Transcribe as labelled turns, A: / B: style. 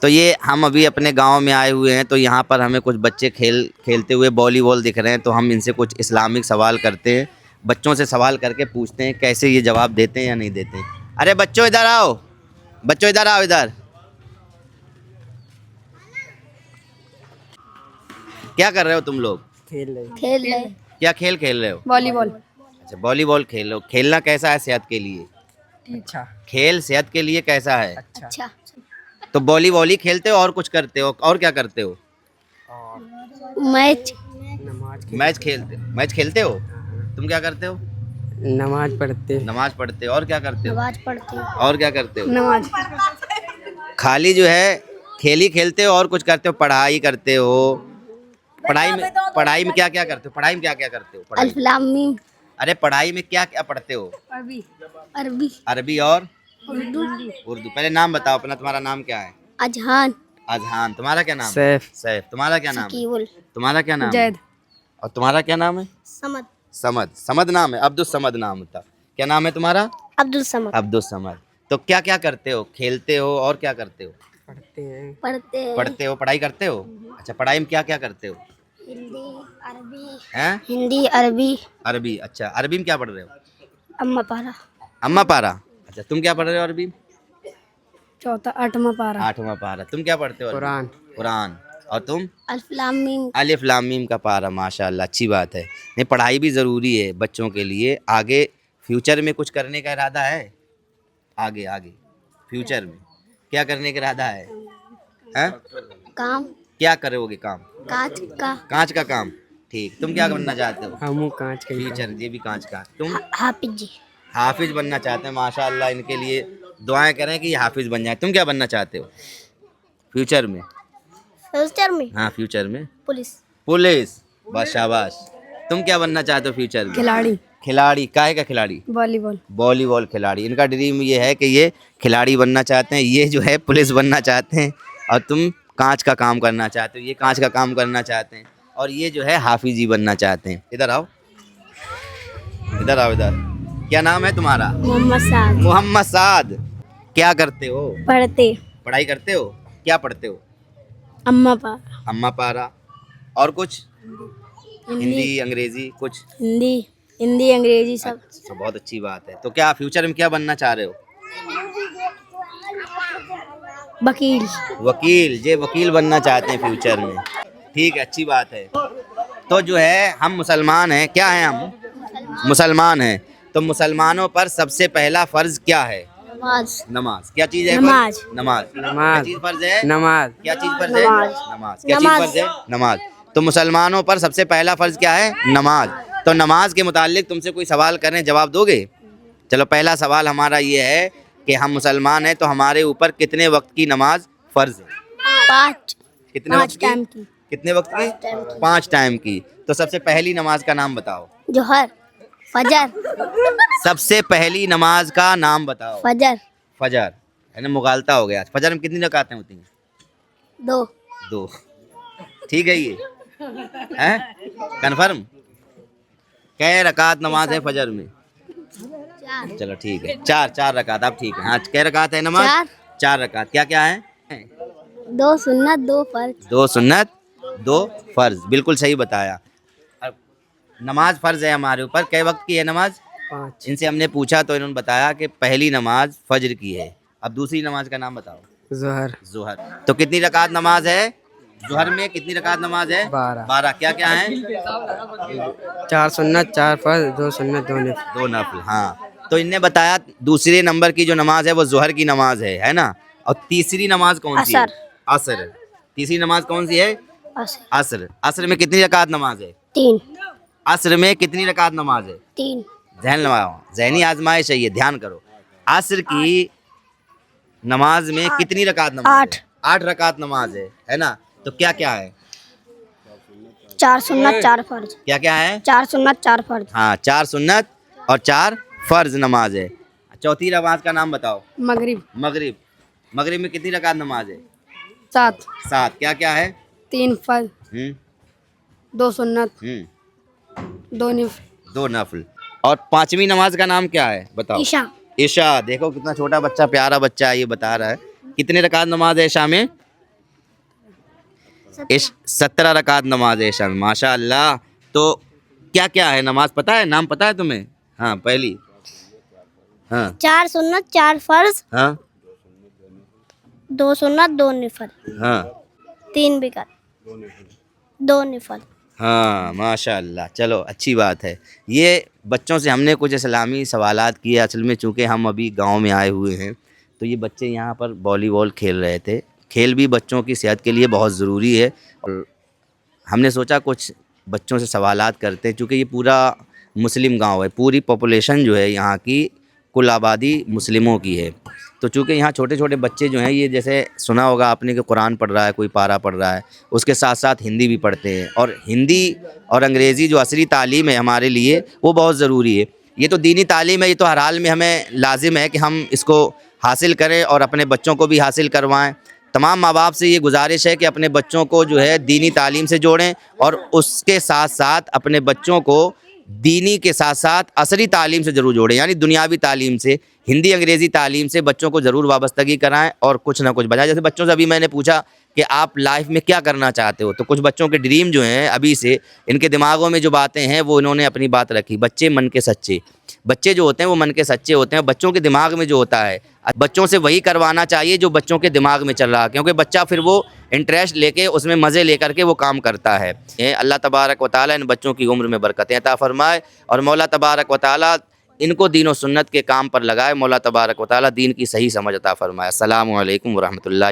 A: تو یہ ہم ابھی اپنے گاؤں میں آئے ہوئے ہیں، تو یہاں پر ہمیں کچھ بچے کھیلتے ہوئے والی بال دکھ رہے ہیں، تو ہم ان سے کچھ اسلامک سوال کرتے ہیں، بچوں سے سوال کر کے پوچھتے ہیں کیسے یہ جواب دیتے ہیں یا نہیں دیتے ہیں۔ ارے بچوں ادھر آؤ، بچوں ادھر آؤ، ادھر کیا کر رہے ہو تم لوگ؟
B: کھیل رہے
A: کیا کھیل رہے ہو؟
B: والی بال۔
A: اچھا والی بال کھیل رہے ہو۔ کھیلنا کیسا ہے صحت کے لیے؟
B: اچھا
A: کھیل صحت کے لیے کیسا ہے؟
B: اچھا۔
A: تو والی بال ہی کھیلتے ہو اور کچھ کرتے ہو؟ اور کیا کرتے ہو؟
B: میچ
A: میچ کھیلتے ہو؟ تم کیا کرتے ہو؟
B: نماز پڑھتے
A: نماز پڑھتے ہو۔ اور کیا کرتے ہو؟
B: نماز پڑھتے
A: اور کیا کرتے ہو؟
B: نماز
A: خالی جو ہے کھیل ہی کھیلتے ہو اور کچھ کرتے ہو؟ پڑھائی کرتے ہو؟ پڑھائی میں کیا کیا کرتے ہو؟ پڑھائی میں کیا کیا کرتے ہو؟
B: الف لام میم
A: ارے پڑھائی میں کیا کیا پڑھتے ہو؟
B: عربی
A: عربی اور
B: اردو
A: پہلے نام بتاؤ اپنا، تمہارا نام کیا ہے؟
B: اذہان
A: اذہان۔ تمہارا کیا نام؟
B: سیف
A: سیف۔ تمہارا کیا نام ہے؟
B: کیول
A: تمہارا کیا نام ہے؟
B: جید
A: اور تمہارا کیا نام ہے؟
B: سمد
A: سمد نام ہے؟ عبدالصمد نام تھا۔ کیا نام ہے تمہارا؟
B: عبد الصمد
A: عبدالصمد۔ تو کیا کیا کرتے ہو؟ کھیلتے ہو اور کیا کرتے ہو؟ پڑھتے ہو، پڑھائی کرتے ہو؟ اچھا پڑھائی میں کیا کیا کرتے ہو؟
B: ہندی عربی
A: عربی۔ اچھا عربی میں کیا پڑھ رہے ہو؟
B: اما پارا
A: اما پارا۔ اچھا تم کیا پڑھ رہے ہو عربی؟
B: چوتھا 8واں پارا
A: 8واں پارا۔ تم کیا پڑھتے ہو؟
B: قرآن
A: قرآن۔ اور تم؟
B: الف لام میم
A: الف لام میم کا پارا۔ ماشاء اللہ اچھی بات ہے۔ نہیں پڑھائی بھی ضروری ہے بچوں کے لیے۔ آگے فیوچر میں کچھ کرنے کا ارادہ ہے؟ آگے فیوچر میں کیا کرنے کا ارادہ ہے؟
B: کام
A: کیا کرو گے کام؟
B: کانچ
A: کا کام۔ ٹھیک۔ تم کیا بننا چاہتے ہو؟
B: ہم کانچ کے
A: فیوچر یہ بھی کانچ کا۔ تم؟
B: حافظ جی
A: حافظ بننا چاہتے ہیں۔ ماشاء اللہ ان کے لیے دعائیں کریں کہ یہ حافظ بن جائیں۔ تم کیا بننا چاہتے ہو فیوچر میں؟ ہاں فیوچر میں پولیس۔ بس شاباش۔ تم کیا بننا چاہتے ہو فیوچر میں؟ کھلاڑی۔ کاہے کا کھلاڑی؟ والی بال کھلاڑی۔ ان کا ڈریم یہ ہے کہ یہ کھلاڑی بننا چاہتے ہیں، یہ جو ہے پولیس بننا چاہتے ہیں، اور تم کانچ کا کام کرنا چاہتے ہو، یہ کانچ کا کام کرنا چاہتے ہیں، اور یہ جو ہے حافظ جی بننا چاہتے ہیں۔ ادھر آؤ، ادھر آؤ، ادھر۔ کیا نام ہے تمہارا؟ محمد سعد۔ کیا کرتے ہو؟ پڑھائی کرتے ہو؟ کیا پڑھتے ہو؟ اما پارا۔ اور کچھ؟ ہندی انگریزی کچھ؟
B: ہندی انگریزی سب۔
A: اچھا بہت اچھی بات ہے۔ تو کیا فیوچر میں کیا بننا چاہ رہے ہو؟ وکیل۔ یہ وکیل بننا چاہتے ہیں فیوچر میں۔ ٹھیک ہے اچھی بات ہے۔ تو جو ہے ہم مسلمان ہیں، کیا ہیں ہم؟ مسلمان ہیں۔ تو مسلمانوں پر سب سے پہلا فرض کیا ہے؟ نماز۔ کیا چیز ہے؟ نماز۔ کیا چیز فرض ہے؟
B: نماز۔
A: کیا چیز فرض ہے؟ نماز۔ کیا چیز فرض ہے؟ نماز۔ تو مسلمانوں پر سب سے پہلا فرض کیا ہے؟ نماز۔ تو نماز کے متعلق تم سے کوئی سوال کریں، جواب دو گے؟ چلو پہلا سوال ہمارا یہ ہے کہ ہم مسلمان ہیں تو ہمارے اوپر کتنے وقت کی نماز فرض ہے؟
B: 5
A: کتنے وقت کی؟ کتنے وقت کی؟ 5 ٹائم کی۔ تو سب سے پہلی نماز کا نام بتاؤ۔
B: جوہر، فجر۔
A: سب سے پہلی نماز کا نام بتاؤ۔ فجر یعنی مغالطہ ہو گیا۔ فجر میں کتنی رکعتیں ہوتی ہیں؟ 2۔ ٹھیک ہے یہ کنفرم؟ کئے رکعت نماز ہے فجر میں؟ چلو ٹھیک ہے 4 رکعت۔ اب ٹھیک ہے ہاں کئے رکعت ہے نماز؟ 4 رکعت۔ کیا کیا ہے؟
B: 2 سنت 2 فرض۔
A: 2 سنت 2 فرض، بالکل صحیح بتایا۔ اب نماز فرض ہے ہمارے اوپر، کئے وقت کی ہے نماز؟
B: 5۔
A: ان سے ہم نے پوچھا تو انہوں نے بتایا کہ پہلی نماز فجر کی ہے۔ اب دوسری نماز کا نام بتاؤ۔ ظہر۔ تو کتنی رکعت نماز ہے ظہر میں؟ کتنی رکعت نماز ہے؟ 12۔ کیا کیا ہیں؟
B: 4 سنت 4 فرض 2 سنت 2 نفل۔
A: 2 نفل۔ ہاں تو ان نے بتایا دوسرے نمبر کی جو نماز ہے وہ ظہر کی نماز ہے نا؟ اور تیسری نماز کون سی ہے؟ عصر۔ تیسری نماز کون سی ہے؟ عصر۔ عصر میں کتنی رکعت نماز ہے؟
B: 3۔
A: عصر میں کتنی رکعت نماز ہے؟
B: 3۔
A: ذہن لگاؤ، ذہنی آزمائش ہے یہ، دھیان کرو۔ عصر کی نماز میں کتنی رکعت نماز ہے؟ 8 رکعت نماز ہے نا؟ تو کیا کیا ہے؟
B: 4 سنت 4 فرض۔
A: کیا کیا ہے؟
B: 4 سنت 4 فرض۔
A: ہاں 4 سنت اور 4 فرض نماز ہے۔ چوتھی نماز کا نام بتاؤ۔ مغرب۔ مغرب میں کتنی رکعت نماز ہے؟ 7۔ کیا کیا ہے؟
B: 3 فرض 2 سنت 2
A: نفل۔ اور 5ویں نماز کا نام کیا ہے بتاؤ؟ عشاء۔ دیکھو کتنا چھوٹا بچہ، پیارا بچہ ہے، یہ بتا رہا ہے کتنے رکعت نماز ہے عشاء میں؟ 17 رکعت نماز عشاء میں، ماشاء اللہ. تو کیا کیا ہے نماز پتہ ہے، نام پتہ ہے تمہیں؟ ہاں پہلی، ہاں
C: 4 سنت 4 فرض،
A: ہاں
C: 2 سنت 2 نفل،
A: ہاں
C: 3 وتر 2 نفل.
A: ہاں ماشاء اللہ. چلو اچھی بات ہے. یہ بچوں سے ہم نے کچھ اسلامی سوالات کیے. اصل میں چونکہ ہم ابھی گاؤں میں آئے ہوئے ہیں تو یہ بچے یہاں پر والی بال کھیل رہے تھے. کھیل بھی بچوں کی صحت کے لیے بہت ضروری ہے اور ہم نے سوچا کچھ بچوں سے سوالات کرتے ہیں. چونکہ یہ پورا مسلم گاؤں ہے، پوری پاپولیشن جو ہے یہاں کی کل آبادی مسلموں کی ہے. تو چونکہ یہاں چھوٹے چھوٹے بچے جو ہیں یہ جیسے سنا ہوگا آپ نے کہ قرآن پڑھ رہا ہے، کوئی پارہ پڑھ رہا ہے، اس کے ساتھ ساتھ ہندی بھی پڑھتے ہیں. اور ہندی اور انگریزی جو عصری تعلیم ہے ہمارے لیے وہ بہت ضروری ہے. یہ تو دینی تعلیم ہے، یہ تو ہر حال میں ہمیں لازم ہے کہ ہم اس کو حاصل کریں اور اپنے بچوں کو بھی حاصل کروائیں. تمام ماں باپ سے یہ گزارش ہے کہ اپنے بچوں کو جو ہے دینی تعلیم سے جوڑیں اور اس کے ساتھ ساتھ اپنے بچوں کو دینی کے ساتھ ساتھ عصری تعلیم سے ضرور جوڑیں. یعنی دنیاوی تعلیم سے، ہندی انگریزی تعلیم سے بچوں کو ضرور وابستگی کرائیں اور کچھ نہ کچھ بجائے. جیسے بچوں سے ابھی میں نے پوچھا کہ آپ لائف میں کیا کرنا چاہتے ہو، تو کچھ بچوں کے ڈریم جو ہیں ابھی سے ان کے دماغوں میں جو باتیں ہیں وہ انہوں نے اپنی بات رکھی. بچے من کے سچے، بچے جو ہوتے ہیں وہ من کے سچے ہوتے ہیں. بچوں کے دماغ میں جو ہوتا ہے بچوں سے وہی کروانا چاہیے جو بچوں کے دماغ میں چل رہا ہے، کیونکہ بچہ پھر وہ انٹرسٹ لے کے اس میں مزے لے کر کے وہ کام کرتا ہے. اللہ تبارک و تعالیٰ ان بچوں کی عمر میں برکتیں عطا فرمائے اور مولا تبارک و تعالیٰ ان کو دین و سنت کے کام پر لگائے. مولا تبارک و تعالیٰ دین کی صحیح سمجھ عطا فرمائے. السلام علیکم ورحمۃ اللہ.